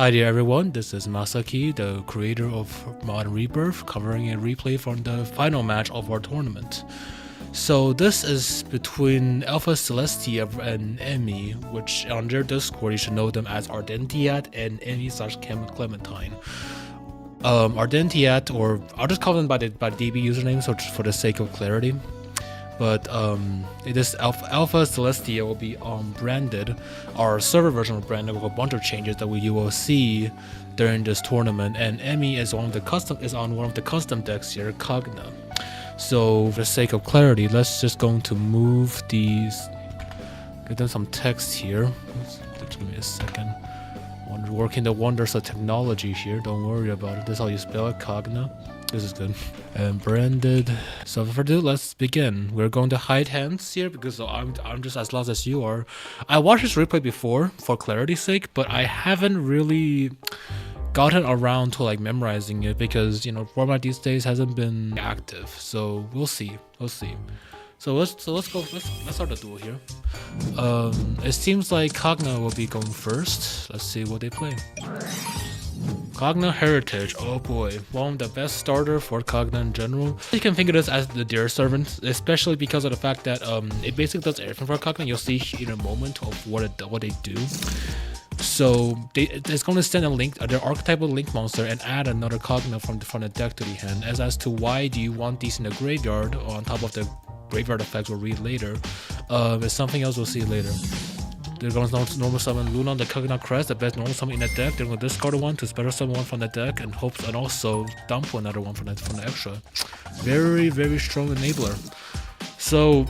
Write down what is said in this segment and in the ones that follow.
Hi there everyone, this is Masaki, the creator of Modern Rebirth, covering a replay from the final match of our tournament. So this is between Alpha Celestia and Emmy, which on their Discord you should know them as Ardentiat and Emmy/Clementine. Ardentiat, or I'll just call them by DB username so for the sake of clarity. But it is Alpha Celestia will be branded, our server version of branded with a bunch of changes that you will see during this tournament. And Emmy is on one of the custom decks here, Kagna. So for the sake of clarity, let's just going to move these, give them some text here. Just give me a second. Working the wonders of technology here. Don't worry about it. This is how you spell it, Kagna. This is good. And branded. So for this, let's begin. We're going to hide hands here because I'm just as lost as you are. I watched this replay before for clarity's sake, but I haven't really gotten around to like memorizing it because, you know, format these days hasn't been active. So we'll see. So let's start the duel here. It seems like Kagna will be going first. Let's see what they play. Kagna Heritage, oh boy, one of the best starter for Kagna in general. You can think of this as the dear servant, especially because of the fact that it basically does everything for Kagna. You'll see in a moment of what they do. So it's going to send a link, their archetypal link monster, and add another Kagna from the deck to the hand. As to why do you want these in the graveyard on top of the graveyard effects we'll read later, it's something else we'll see later. They're going to normal summon Luna, the Kagna Crest, the best normal summon in the deck. They're going to discard one to special summon one from the deck and also dump another one from the extra. Very, very strong enabler. So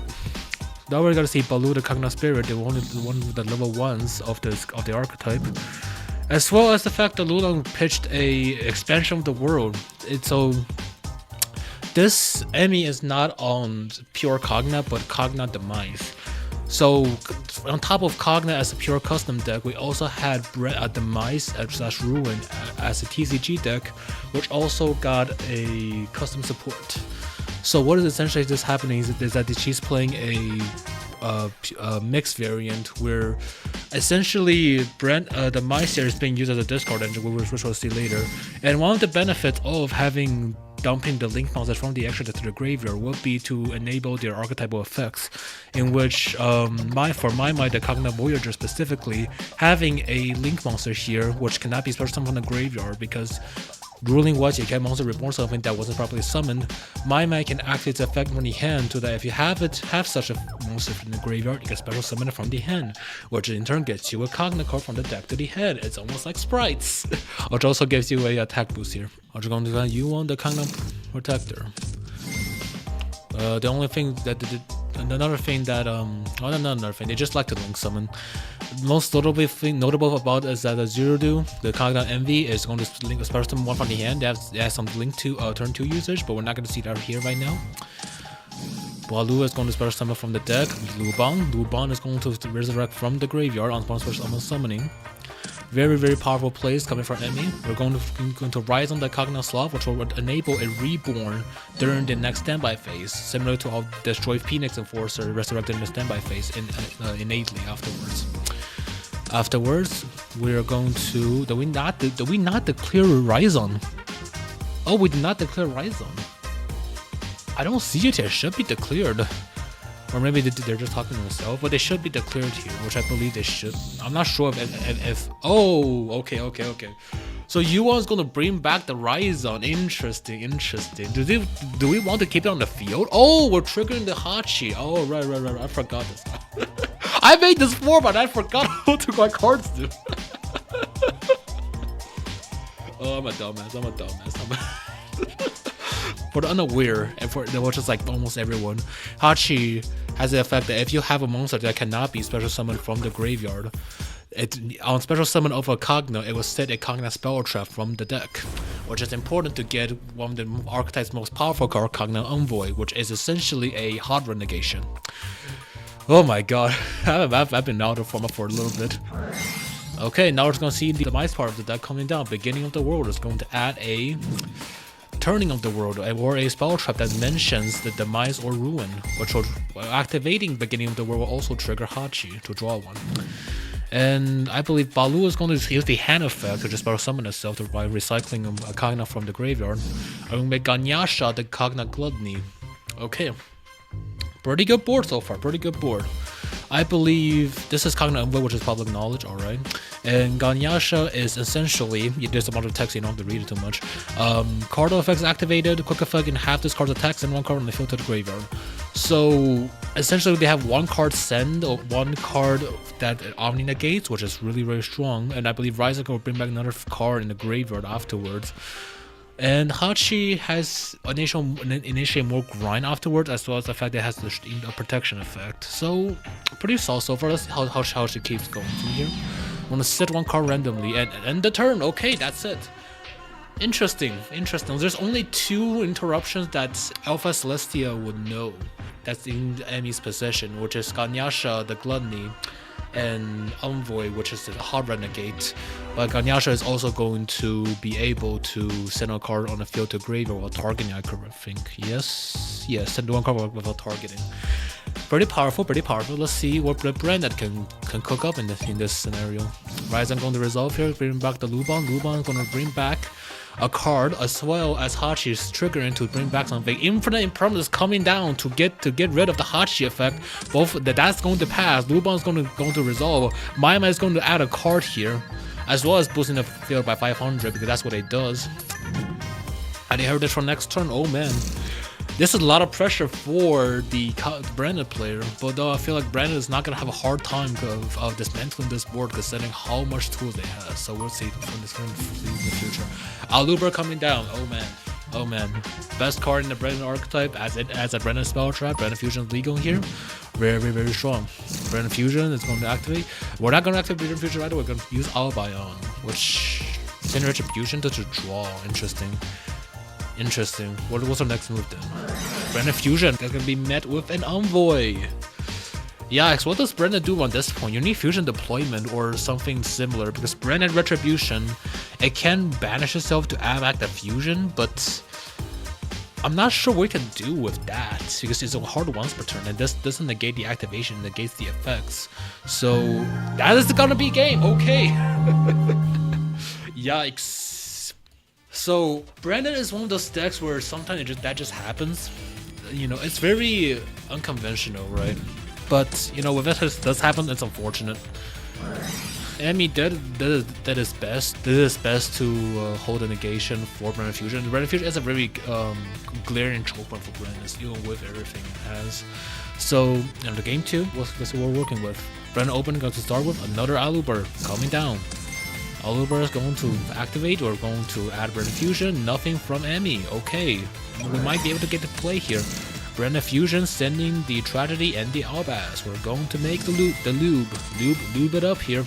now we're going to see Baloo, the Kagna Spirit, the one with the level 1s of the archetype. As well as the fact that Luna pitched a expansion of the world. So this Emmy is not on pure Kagna, but Kagna Demise. So on top of Kagna as a pure custom deck, we also had Demise / Ruin as a TCG deck, which also got a custom support. So what is essentially just happening is that she's playing a mixed variant where essentially Demise here is being used as a discard engine, which we'll see later. And one of the benefits of having dumping the link monsters from the extra to the graveyard would be to enable their archetypal effects, in which for my mind, the Kagna Voyager specifically, having a link monster here which cannot be special summoned from the graveyard because ruling was you can monster reborn something that wasn't properly summoned. My mind can activate its effect from the hand so that if you have such a monster in the graveyard, you can special summon it from the hand, which in turn gets you a Kagna card from the deck to the head. It's almost like sprites, which also gives you a attack boost here. I'm just going to you want the Kagna Protector. The only thing that another thing they just like to link summon. Most notable about is that the Zerodo, the Kagna Envy, is going to link a special summon one from the hand. They have some link to turn 2 usage, but we're not going to see that here right now. Baloo is going to special summon from the deck. Luban is going to resurrect from the graveyard on special summoning. Very, very powerful plays coming from Emmy. We're going to rise on the Kagna Sloth, which will enable a reborn during the next standby phase, similar to how Destroy Phoenix Enforcer resurrected in the standby phase innately afterwards. Afterwards, we're going to do we not declare Rhizon? Oh, we did not declare Rhizon. I don't see it here. It should be declared. Or maybe they're just talking to themselves, but they should be declared here, which I believe they should. I'm not sure if oh, okay. So Yuan's gonna bring back the Rhizon. Interesting. Do we want to keep it on the field? Oh, we're triggering the Hachi. Oh, right. I forgot this. I made this format. I forgot what my cards do. Oh, I'm a dumbass. For the unaware, and for which is like almost everyone, Hachi has the effect that if you have a monster that cannot be special summoned from the graveyard, on special summon of a Kagna, it will set a Kagna spell trap from the deck, which is important to get one of the archetype's most powerful card, Kagna Envoy, which is essentially a hot run negation. Oh my god, I've been out of format for a little bit. Okay, now we're going to see the demise part of the deck coming down. Beginning of the world is going to add a turning of the world, or a spell trap that mentions the demise or ruin, which will activating beginning of the world will also trigger Hachi to draw one. And I believe Balu is going to use the hand effect to just summon itself by recycling a Kagna from the graveyard. I'm going to make Ganyasha the Kagna Gluttony. Okay. Pretty good board so far, pretty good board. I believe this is Kagna Envoy, which is public knowledge, alright. And Ganyasha is essentially, there's a bunch of text, you don't have to read it too much. Card effects activated, quick effect, and half this card's attacks and one card on the field to the graveyard. So essentially they have one card send, or one card that Omni negates, which is really, really strong. And I believe Ryzen will bring back another card in the graveyard afterwards. And Hachi has initially more grind afterwards, as well as the fact that it has a protection effect. So pretty solid so far. Let's see how she keeps going from here. I'm gonna set one card randomly and end the turn. Okay, that's it. Interesting. There's only 2 interruptions that Alpha Celestia would know that's in the enemy's possession, which is Ganyasha, the Gluttony, and Envoy, which is the Hard Renegade. But Ganyasha is also going to be able to send a card on the field to graveyard while targeting, I think. Yes, send one card without targeting. Pretty powerful. Let's see what Branded can cook up in this scenario. Ryzen going to resolve here, bring back the Luban. Luban is going to bring back a card, as well as Hachi's triggering to bring back something. Infinite Impermanence coming down to get rid of the Hachi effect. That's going to pass. Luban is going to resolve. Maima is going to add a card here, as well as boosting the field by 500, because that's what it does. And they heard this for next turn. Oh man, this is a lot of pressure for the Brandon player, but I feel like Brandon is not gonna have a hard time of dismantling this board, considering how much tools they have. So we'll see when this comes in the future. Aluber coming down. Oh man, best card in the Brandon archetype as a Brandon spell trap. Brandon Fusion is legal here. Very strong. Brandon Fusion is going to activate. We're not going to activate Brandon Fusion right away. We're going to use Alibi on, which send Retribution to draw. Interesting. What's our next move then? Brandon Fusion is going to be met with an Envoy. Yikes, what does Brandon do on this point? You need Fusion Deployment or something similar, because Brandon Retribution, it can banish itself to add back the Fusion, but I'm not sure what you can do with that, because it's a hard once per turn, and this doesn't negate the activation, it negates the effects. So that is gonna be game, okay. Yikes. So Brandon is one of those decks where sometimes that just happens. You know, it's very unconventional, right? But you know, when that does happen, it's unfortunate. Enemy did his best. Did his best to hold a negation for Brandon Fusion. Brandon Fusion is a very glaring choke point for Brandon, even with everything it has. So in the game 2, what's what we're working with? Brandon Open going to start with another Aluber coming down. Aluber is going to activate or going to add Brandon Fusion. Nothing from Emmy. Okay, we might be able to get the play here. Brandon Fusion sending the Tragedy and the Albaz. We're going to make the lube it up here.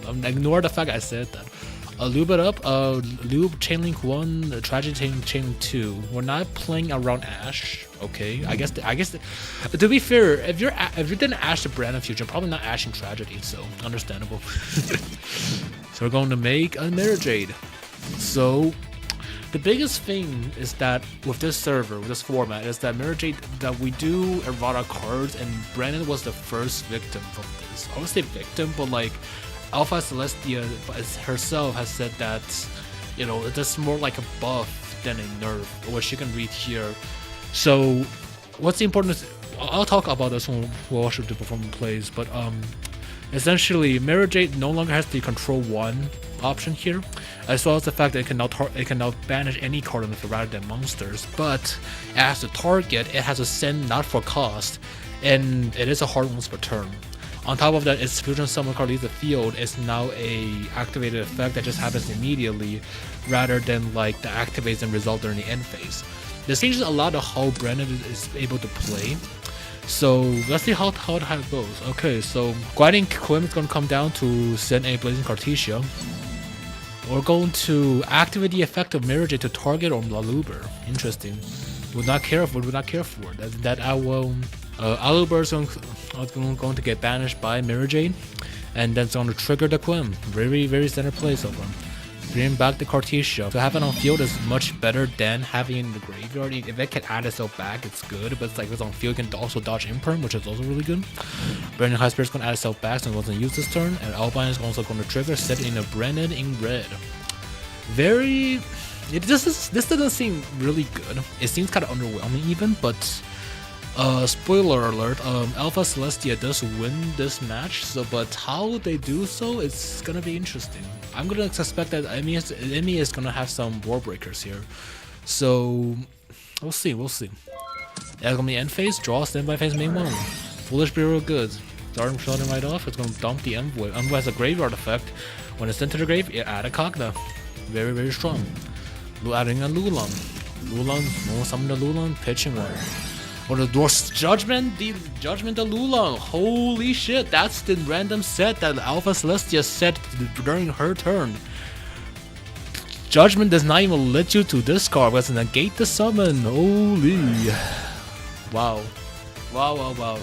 Ignore the fact I said that. Lube it up. Lube Chainlink 1, Tragedy Chainlink 2. We're not playing around Ash. Okay, I guess to be fair, if you didn't Ash the Brandon Fusion, probably not Ashing Tragedy, so understandable. So we're going to make a Mirror Jade. So the biggest thing is that with this server, with this format, is that Mirror Jade, that we do errata cards, and Brandon was the first victim from this. I would say victim, but like Alpha Celestia herself has said that, you know, it's more like a buff than a nerf, which you can read here. So what's important is, I'll talk about this when we'll watch the performance plays, but essentially Mirror Jade no longer has the control 1 option here, as well as the fact that it can now banish any card on the field rather than monsters, but as the target, it has a send not for cost, and it is a hard once per turn. On top of that, its Fusion Summon card leaves the field is now a activated effect that just happens immediately, rather than like the activates and result during the end phase. This changes a lot of how Brandon is able to play. So let's see how that goes. Okay, so Guiding Quim is going to come down to send a Blazing Cartesia. We're going to activate the effect of Mirror Jade to target on Aluber. Interesting. Would not care for that. Aluber is going to get banished by Mirror Jade, and that's going to trigger the Quim. Very standard play so far. bring back the Cartesia. To have it on field is much better than having it in the graveyard. If it can add itself back, it's good, but it's like it's on field, you can also dodge imperm, which is also really good. Branded High Spirit's gonna add itself back, so it wasn't used this turn, and Albine is also gonna trigger, set it in a Branded in red. Very... This doesn't seem really good. It seems kind of underwhelming even, but spoiler alert, Alpha Celestia does win this match, so but how they do so, it's gonna be interesting. I'm gonna suspect that Emmy is gonna have some war breakers here, so we'll see. That's gonna be end phase, draw, standby phase, main one. Foolish Bureau good. Starting right off, it's gonna dump the Envoy. Envoy has a graveyard effect. When it's sent to the grave, it add a Kagna. Very, very strong. Adding a Lulan. No, summon the Lulan, pitching one. Or the Dwarf's Judgment, the Lulan. Holy shit, that's the random set that Alpha Celestia set during her turn. Judgment does not even let you to discard, but negate the summon. Holy. Wow.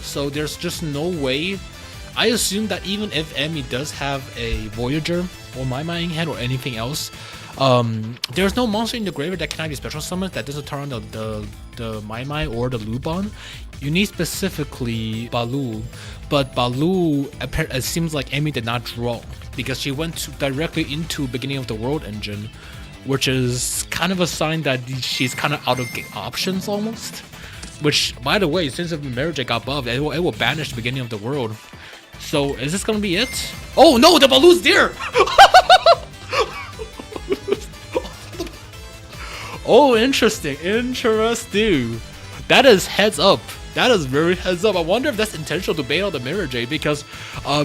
So there's just no way. I assume that even if Emmy does have a Voyager or My in hand or anything else, there's no monster in the graveyard that cannot be special summoned that doesn't turn on the My or the Lubon. You need specifically Baloo, but Baloo, it seems like Emmy did not draw because she went directly into Beginning of the World engine, which is kind of a sign that she's kind of out of options almost. Which, by the way, since the marriage got buffed, it will banish the Beginning of the World. So, is this gonna be it? Oh no, the Baloo's there! Oh, interesting. That is heads up. That is very heads up. I wonder if that's intentional to bait out the Mirror Jade, because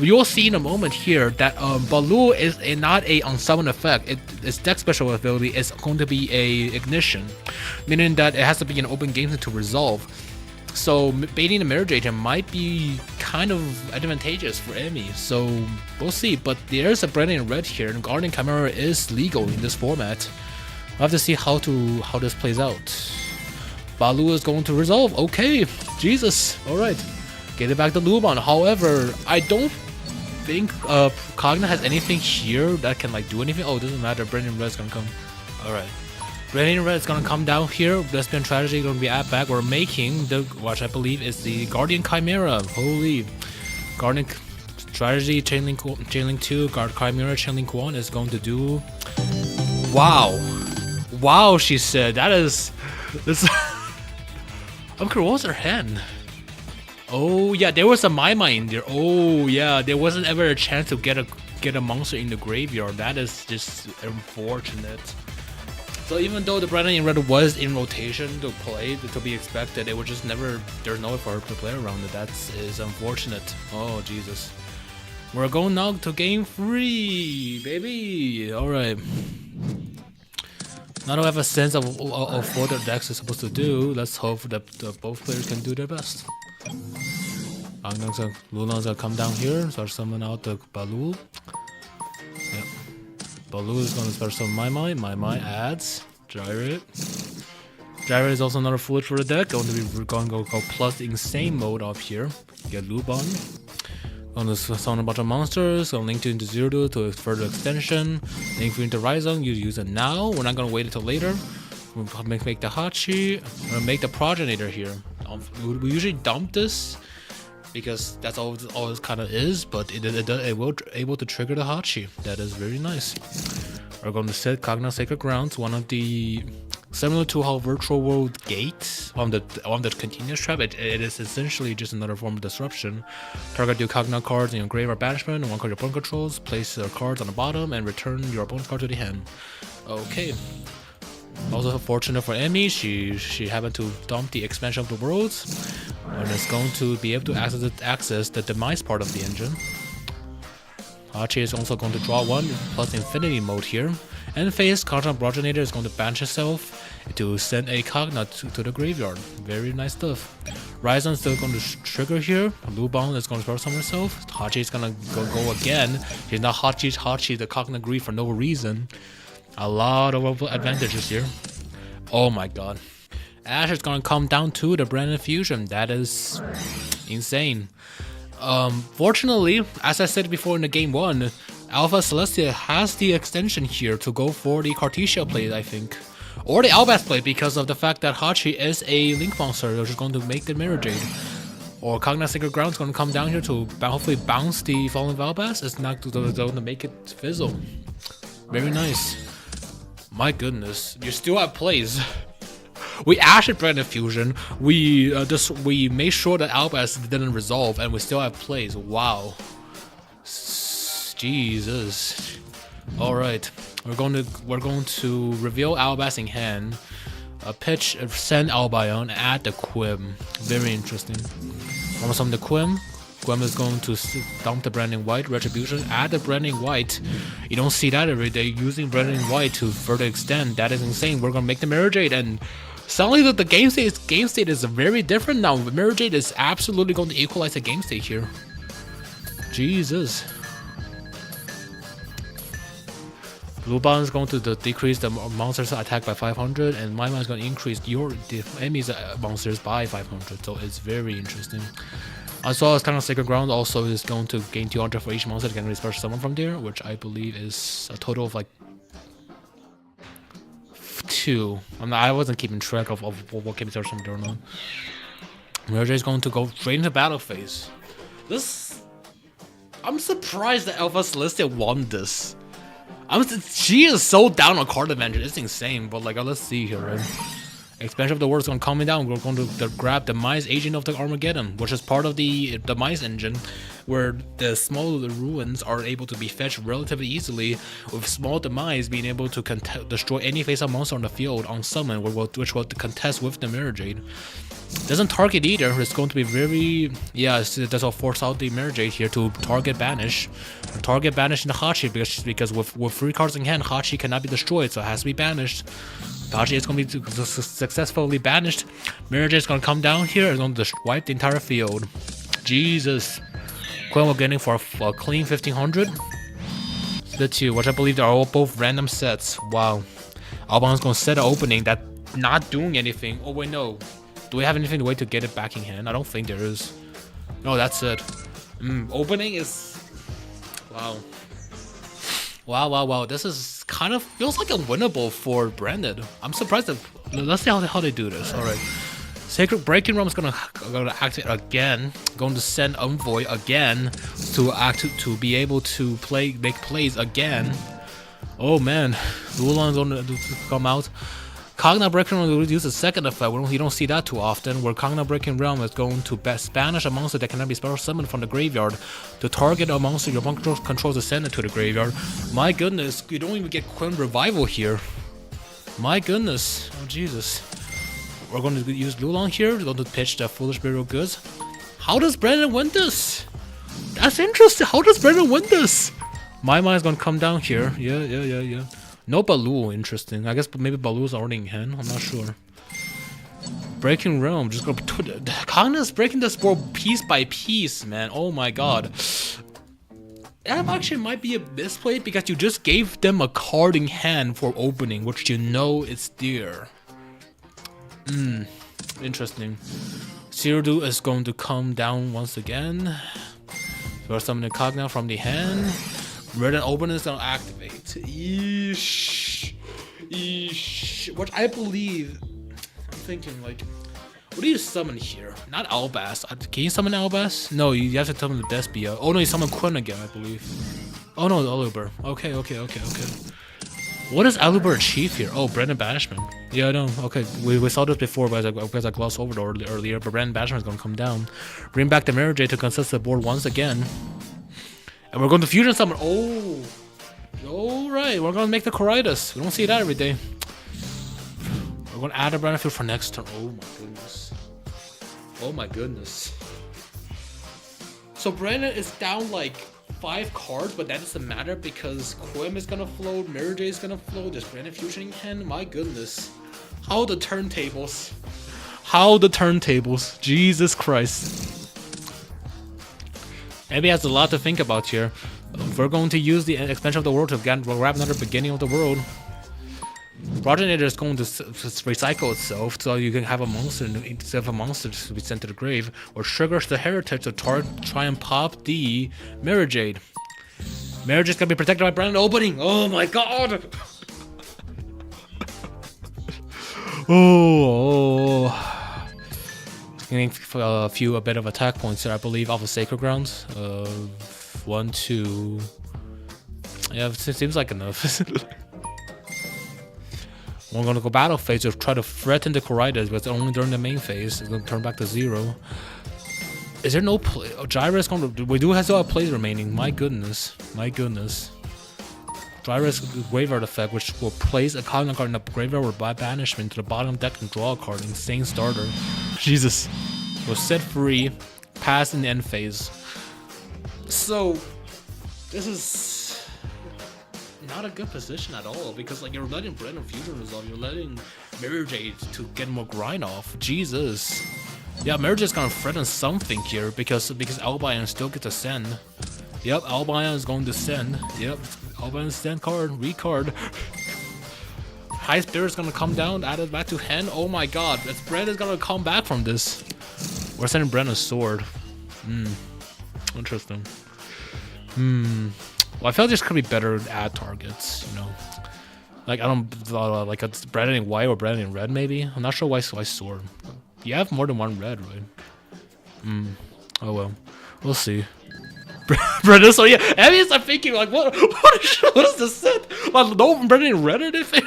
you'll see in a moment here that Baloo is not a unsummon effect. Its deck special ability is going to be a ignition, meaning that it has to be an open game to resolve. So baiting the Mirror Jade might be kind of advantageous for Emmy. So we'll see. But there's a Branded in red here, and Guardian Chimera is legal in this format. We'll have to see how this plays out. Baloo is going to resolve. Okay, Jesus. All right, get it back to Lubon. However, I don't think Kagna has anything here that can like do anything. Oh, it doesn't matter. Branded Red is gonna come. All right, Branded Red is gonna come down here. Lesbian Tragedy gonna be add back. We're making the which I believe is the Guardian Chimera. Holy, Guardian Tragedy Chainlink 2 Guard Chimera Chainlink 1 is going to do. Wow, she said. That is this. I'm curious, what was her hand? Oh yeah, there was a My in there. Oh yeah, there wasn't ever a chance to get a monster in the graveyard. That is just unfortunate. So even though the Branded in red was in rotation to play, to be expected, it was just never. There's no way for her to play around it. That is unfortunate. Oh Jesus. We're going now to game 3, baby. All right. Now that I have a sense of what their decks are supposed to do, let's hope that both players can do their best. Lulan's gonna come down here, start summoning out the Baloo. Yep. Baloo is gonna start summon My adds. Gyrate. Gyrate is also another foolish for the deck. Going to go plus insane mode up here. Get Lubon. Gonna summon a bunch of monsters, gonna link to into Zero to a further extension, link into Ryzone, you use it now, we're not gonna wait until later. We'll make the Hachi, we're gonna make the Progenitor here. We usually dump this, because that's all it kind of is, but it will able to trigger the Hachi. That is very nice. We're going to set Kagna Sacred Grounds, one of the... Similar to how Virtual World Gate on the continuous trap, it is essentially just another form of disruption. Target your Kagna cards in your grave or banishment, and one card your opponent controls. Place your cards on the bottom and return your opponent's card to the hand. Okay. Also fortunate for Emmy, she happened to dump the expansion of the worlds, and is going to be able to access the demise part of the engine. Hachi is also going to draw 1 plus infinity mode here. End phase, Kagna Progenitor is going to banish itself to send a Kagna to the graveyard. Very nice stuff. Ryzone is still going to trigger here. Lubon is going to first summon herself. Hachi is going to go again. She's not Hachi the Kagna Grief for no reason. A lot of advantages here. Oh my god. Ash is going to come down to the Branded Fusion. That is insane. Fortunately, as I said before in the game 1, Alpha Celestia has the extension here to go for the Cartesia plate, I think. Or the Albaz plate, because of the fact that Hachi is a Link monster, which is going to make the Mirror Jade. Or Kagna Sacred Ground is going to come down here to hopefully bounce the Fallen Albaz. It's not going to make it fizzle. Very nice. My goodness, you still have plays. We actually branded Fusion. We made sure that Albaz didn't resolve, and we still have plays. Wow. Jesus. All right, we're going to reveal Albaz in hand. Pitch, send Albion, add the Quim. Very interesting. Almost on the Quim. Quim is going to dump the Branding White, Retribution, add the Branding White. You don't see that every day. Using Branding White to further extend, that is insane. We're gonna make the Mirror Jade, and suddenly the game state is very different now. Mirror Jade is absolutely going to equalize the game state here. Jesus. Blue Bond is going to decrease the monster's attack by 500, and my mind is going to increase the enemy's monsters by 500. So it's very interesting. As well as Kagna Sacred Ground also is going to gain 200 for each monster that can special summon from there, which I believe is a total of like 2. I wasn't keeping track of what came special from there or not. Mirror is going to go straight into battle phase. I'm surprised that Alpha Celestia won this. She is so down on card advantage, it's insane. But like, let's see here, right? Expansion of the world is going to calm down. We're going to grab the Mice Agent of the Armageddon, which is part of the Mice engine, where the small ruins are able to be fetched relatively easily, with small demise being able to destroy any face-up monster on the field on summon, which will contest with the Mirror Jade. Doesn't target either. It's going to be very, that's will force out the Mirror Jade here to target banish. Target banish in the Hachi because with 3 cards in hand, Hachi cannot be destroyed, so it has to be banished. Hachi is going to be successfully banished. Mirror Jade is going to come down here and going to wipe the entire field. Jesus. Quinn we're getting for a clean 1500. The 2, which I believe they are all both random sets. Wow. Alban is going to set an opening that not doing anything. Oh wait, no. Do we have anything to wait to get it back in hand? I don't think there is. No, that's it. Opening is... Wow. Wow. This is kind of feels like a winnable for Branded. I'm surprised that... Let's see how they do this. Alright. Sacred Breaking Realm is gonna activate again. Going to send Envoy again to be able to make plays again. Oh man. Lulan is going to come out. Kagna Breaking Realm will use a second effect. You don't see that too often, where Kagna Breaking Realm is going to banish a monster that cannot be special summoned from the graveyard to target a monster your opponent controls to send it to the graveyard. My goodness, you don't even get Quinn Revival here. My goodness. Oh Jesus. We're going to use Lulan here. We're going to pitch the Foolish Burial Goods. How does Brandon win this? That's interesting. How does Brandon win this? My mind is going to come down here. Yeah. No Baloo, interesting. I guess maybe Baloo's already in hand. I'm not sure. Breaking Realm, just go. Kagna's breaking this board piece by piece, man. Oh my god. That actually might be a misplayed because you just gave them a card in hand for opening, which you know is there. Interesting. Cyrodiil is going to come down once again. We're summoning Kagna from the hand. Red and open is gonna activate. Eesh. Which I believe. I'm thinking like, what do you summon here? Not Albaz. Can you summon Albaz? No, you have to summon the Despia. Oh no, you summon Quinn again, I believe. Oh no, Aluber. Okay. What does Aluber achieve here? Oh, Brandon Banishment. Yeah, I know. Okay, we saw this before, but because I glossed over it earlier. But Brandon Banishment is gonna come down. Bring back the Mirror Jade to contest the board once again. And we're going to fusion summon. Oh, alright. We're going to make the Coridas. We don't see that every day. We're going to add a Brandon Field for next turn. Oh my goodness. So Brandon is down like 5 cards, but that doesn't matter because Quim is going to float, Mirror Jade is going to float, there's Brandon Fusion in hand. My goodness. How the turntables. Jesus Christ. Maybe has a lot to think about here. We're going to use the expansion of the world to grab another beginning of the world. Progenitor is going to recycle itself, so you can have a monster instead of a monster to be sent to the grave, or triggers the heritage to try and pop the Mirror Jade. Marriage is gonna be protected by brand opening. Oh my god. Oh. Getting a bit of attack points here, I believe, off of Sacred Grounds. 1, 2. Yeah, it seems like enough. We're gonna go battle phase to try to threaten the Corridas, but only during the main phase. It's gonna turn back to 0. Is there no play? Oh, Gyra is going to. We do still have plays remaining. My goodness. My goodness. Gyra's graveyard effect, which will place a Kagna card in the graveyard or by banishment to the bottom deck and draw a card. Insane starter. Jesus. Was set free. Pass in the end phase. So, this is not a good position at all because like you're letting Brandon Fusion resolve. You're letting Mirror Jade to get more grind off. Jesus. Yeah, Marriage is gonna threaten something here because Albion still gets a send. Yep, Albion is going to send. Yep, Albion send card, recard. High Spirit's gonna come down, add it back to hand. Oh my god, Brandon's gonna come back from this. We're sending Brandon's sword. Interesting. Well, I feel like this could be better ad targets, you know. Like I don't like it's Brandon in white or Brandon in red maybe. I'm not sure why sword. You have more than one red, right? Oh well. We'll see. Brandon, so yeah, I mean, I'm thinking like what is this set? Like no Brandon in red or anything?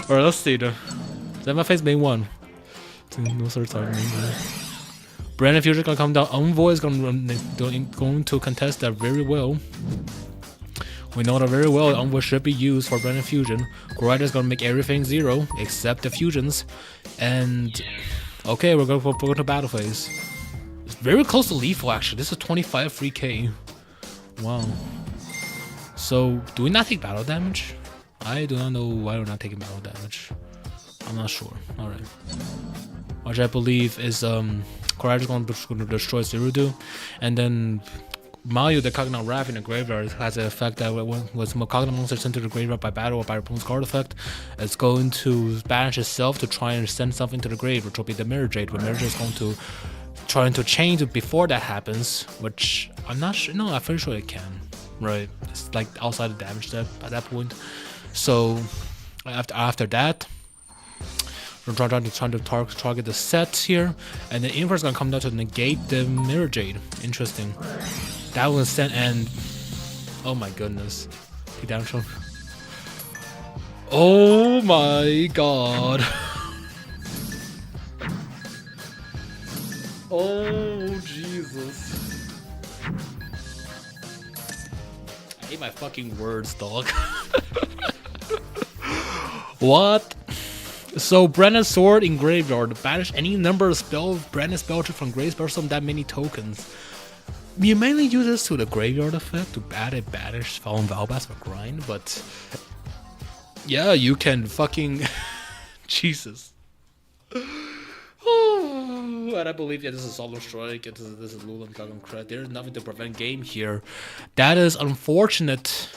Alright, let's see though. Is that my face main one? No sort of time. Brandon Fusion gonna come down. Envoy is going to contest that very well. We know that very well. Envoy should be used for Brandon Fusion. Corrida is gonna make everything 0 except the fusions. And okay, we're going to battle phase. It's very close to lethal actually. This is 25 free K. Wow. So do we not take battle damage? I do not know why we're not taking battle damage. I'm not sure. Alright. Which I believe is Corrida is going to destroy Zerudu. And then Mayu, the Kagna Wrath in the graveyard, has an effect that when Kagna monster sent to the graveyard by battle or by opponent's card effect, it's going to banish itself to try and send something to the grave, which will be the Mirror Jade. But Mirror Jade is going to try to change it before that happens, which I'm not sure. No, I'm pretty sure it can. Right? It's like outside the damage step at that point. So after that, we're trying to target the set here, and the Inverse is gonna come down to negate the Mirror Jade. Interesting. That was sent and oh my goodness. Take down show. Oh my god. Oh Jesus. I hate my fucking words, dog. What? So Brandon's sword in graveyard. Banish any number of Brandon spell trick from grave spell from that many tokens. You mainly use this to the graveyard effect to add a banish Fallen Valbas for grind, but yeah, you can fucking Jesus. And I believe this is Solemn Strike, this is Lulan Kagam Cred. There's nothing to prevent game here. That is unfortunate.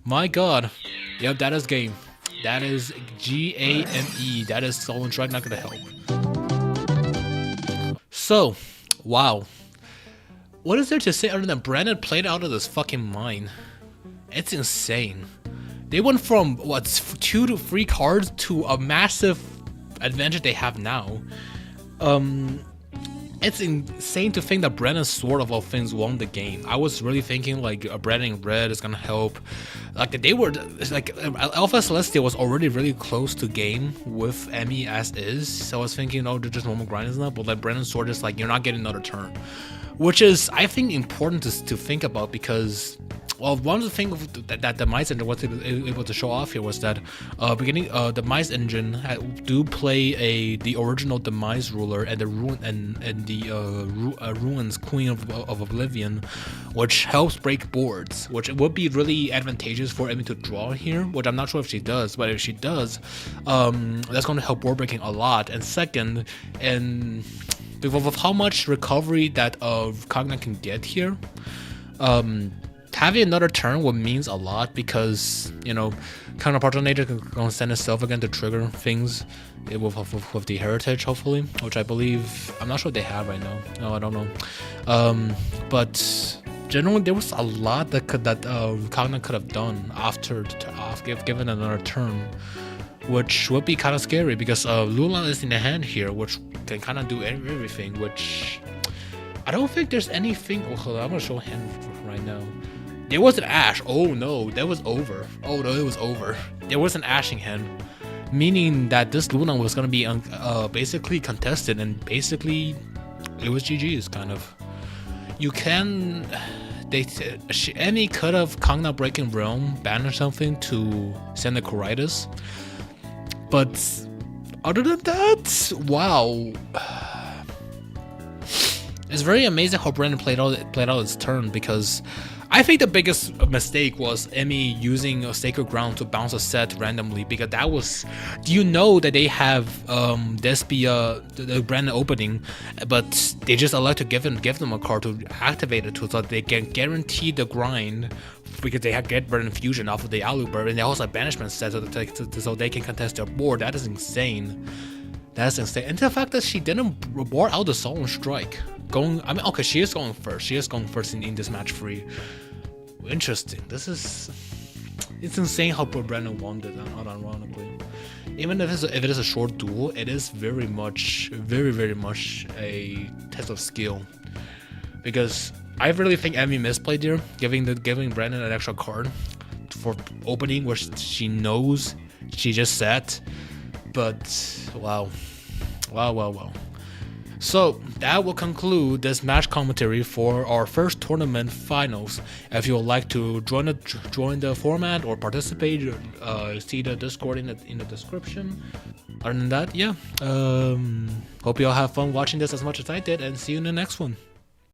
My god. Yep, that is game. That is GAME. That is Solemn Strike, not gonna help. So, wow. What is there to say other than Brandon played out of this fucking mind? It's insane. They went from, what, 2 to 3 cards to a massive advantage they have now. It's insane to think that Brandon's Sword of all things won the game. I was really thinking like Brandon in red is gonna help. Like they were, like Alpha Celestia was already really close to game with Emmy as is. So I was thinking, oh, they're just normal grind is enough. But like Brandon's Sword is like, you're not getting another turn. Which is, I think, important to think about because, well, one of the things that the Mice Engine was able to show off here was that the Mice Engine do play the original Demise Ruler and the Ruins Queen of Oblivion, which helps break boards, which would be really advantageous for Emmy to draw here, which I'm not sure if she does, but if she does, that's going to help board breaking a lot. And second, with how much recovery that Kagna can get here, having another turn would means a lot because, you know, Kagna Patronator can send itself again to trigger things with the heritage, hopefully, which I believe, I'm not sure what they have right now. No, I don't know. But generally there was a lot that Kagna could have done after given another turn, which would be kind of scary because Lula is in the hand here, which can kind of do everything. Which I don't think there's anything. Oh, hold on, I'm gonna show hand right now. There was an ash. Oh no, that was over. Oh no, it was over. There was an ashing hand, meaning that this Luna was gonna be basically contested, and basically it was GG's kind of. You can. Emmy could have Kagna breaking realm, ban or something to send the Coritis. But other than that, wow. It's very amazing how Brandon played out his turn, because I think the biggest mistake was Emmy using a Sacred Ground to bounce a set randomly, because that was. Do you know that they have this be the Brandon opening, but they just elect to give them a card to activate it so that they can guarantee the grind, because they get Brandon Fusion off of the Aluber, and they also have banishment set so they can contest their board. That is insane. That's insane. And the fact that she didn't board out the Solemn Strike. Okay, she is going first. She is going first in this match free. Interesting. It's insane how Brandon won this, unironically. Even if it is a short duel, it is very much a test of skill. Because I really think Emmy misplayed here, giving Brandon an extra card for opening where she knows she just set. But wow. So that will conclude this match commentary for our first tournament finals. If you would like to join the format or participate, see the Discord in the description. Other than that, yeah. Hope you all have fun watching this as much as I did, and see you in the next one.